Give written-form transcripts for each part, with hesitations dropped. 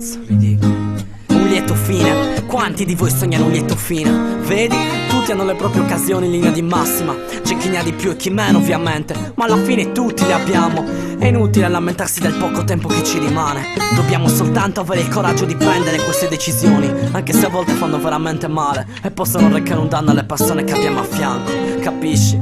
cazzo, ridicolo. Un lieto fine, quanti di voi sognano un lieto fine? Vedi? Tutti hanno le proprie occasioni in linea di massima. C'è chi ne ha di più e chi meno ovviamente, ma alla fine tutti le abbiamo. È inutile lamentarsi del poco tempo che ci rimane. Dobbiamo soltanto avere il coraggio di prendere queste decisioni, anche se a volte fanno veramente male e possono recare un danno alle persone che abbiamo a fianco. Capisci?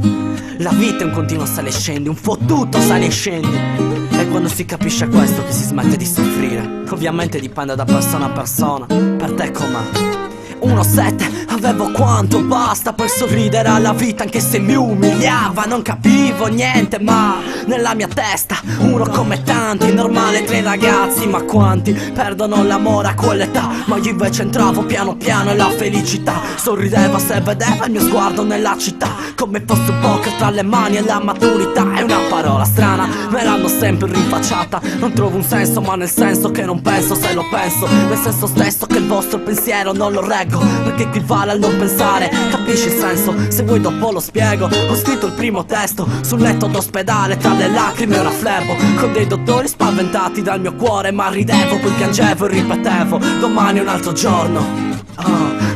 La vita è un continuo sale e scendi, un fottuto sale e scendi. È quando si capisce questo che si smette di soffrire. Ovviamente dipende da persona a persona. Per te com'è? 1-7, avevo quanto basta per sorridere alla vita anche se mi umiliava. Non capivo niente ma nella mia testa uno come tanti, normale tra i ragazzi. Ma quanti perdono l'amore a quell'età? Ma io invece entravo piano piano e la felicità sorrideva se vedeva il mio sguardo nella città, come fosse un poker tra le mani e la maturità. È una parola strana, me l'hanno sempre rinfacciata. Non trovo un senso ma nel senso che non penso se lo penso, nel senso stesso che il vostro pensiero non lo reggo, perché qui vale al non pensare. Capisci il senso? Se vuoi dopo lo spiego. Ho scritto il primo testo sul letto d'ospedale tra le lacrime e ora flebo, con dei dottori spaventati dal mio cuore, ma ridevo, poi piangevo e ripetevo: domani è un altro giorno.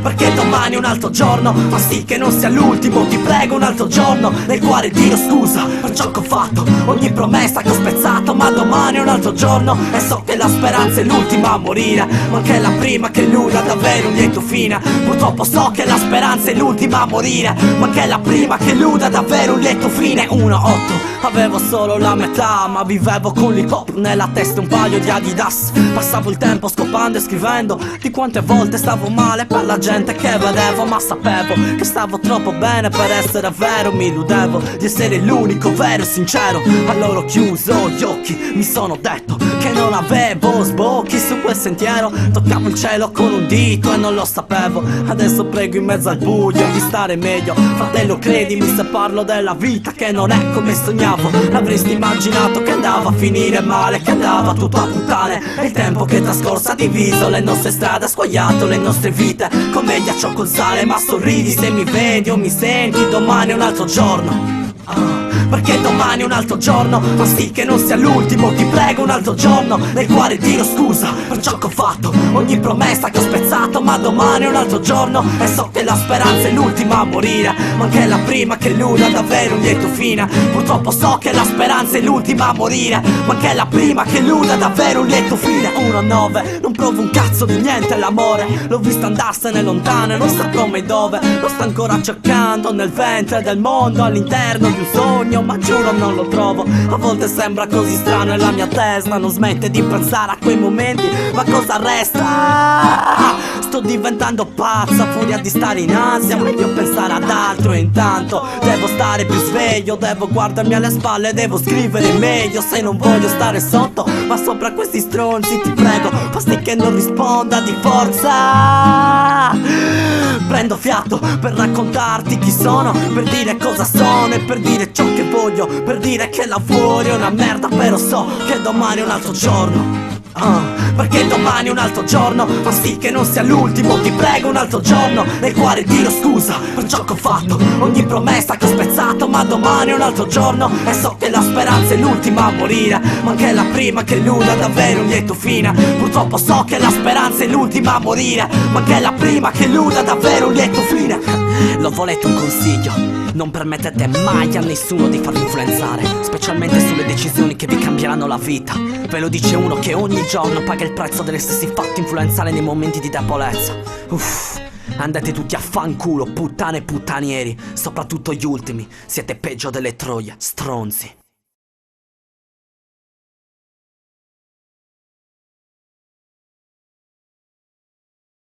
Perché domani è un altro giorno, ma sì che non sia l'ultimo, ti prego, un altro giorno nel quale Dio scusa per ciò che ho fatto, ogni promessa che ho spezzato. Ma domani è un altro giorno e so che la speranza è l'ultima a morire, ma anche la prima che illuda davvero un lieto fine. Purtroppo so che la speranza è l'ultima a morire, ma anche la prima che illuda davvero un lieto fine. 1-8, avevo solo la metà, ma vivevo con l'hip hop nella testa, un paio di Adidas. Passavo il tempo scopando e scrivendo di quante volte stavo male per la gente che vedevo, ma sapevo che stavo troppo bene per essere vero. Mi illudevo di essere l'unico vero e sincero. Allora ho chiuso gli occhi, mi sono detto che non avevo sbocchi su quel sentiero. Toccavo il cielo con un dito e non lo sapevo. Adesso prego in mezzo al buio di stare meglio. Fratello, credimi se parlo della vita che non è come sognavo. L'avresti immaginato che andava a finire male, che andava tutto a puttane. E il tempo che trascorso ha diviso le nostre strade, ha squagliato le nostre vite come ghiaccio col sale. Ma sorridi se mi vedi o mi senti, domani è un altro giorno. Perché domani è un altro giorno, ma sì che non sia l'ultimo, ti prego, un altro giorno nel quale Dio scusa per ciò che ho fatto, ogni promessa che ho spezzato. Ma domani è un altro giorno e so che la speranza è l'ultima a morire, ma anche la prima che illuda davvero un lieto fine. Purtroppo so che la speranza è l'ultima a morire, ma anche la prima che illuda davvero un lieto fine. 1-9, non provo un cazzo di niente l'amore, l'ho visto andarsene lontano e non so come e dove. Lo sto ancora cercando nel ventre del mondo, all'interno di un sogno, ma giuro non lo trovo. A volte sembra così strano e la mia testa non smette di pensare a quei momenti. Ma cosa resta? Sto diventando pazza, furia di stare in ansia, meglio pensare ad altro. E intanto devo stare più sveglio, devo guardarmi alle spalle, devo scrivere meglio. Se non voglio stare sotto, ma sopra questi stronzi, ti prego, basti che non risponda di forza. Prendo fiato per raccontarti chi sono, per dire cosa sono e per dire ciò che voglio, per dire che la fuori è una merda, però so che domani è un altro giorno. Perché domani è un altro giorno, ma sì che non sia l'ultimo, ti prego, un altro giorno nel quale Dio scusa per ciò che ho fatto, ogni promessa che ho spezzato. Ma domani è un altro giorno e so che la speranza è l'ultima a morire, ma anche la prima che illuda davvero un lieto fine. Purtroppo so che la speranza è l'ultima a morire, ma anche la prima che illuda davvero un lieto fine. Lo volete un consiglio? Non permettete mai a nessuno di farvi influenzare, specialmente sulle decisioni che vi cambieranno la vita. Ve lo dice uno che ogni giorno paga il prezzo degli stessi fatti influenzare nei momenti di debolezza. Andate tutti a fanculo, puttane e puttanieri, soprattutto gli ultimi. Siete peggio delle troie, stronzi.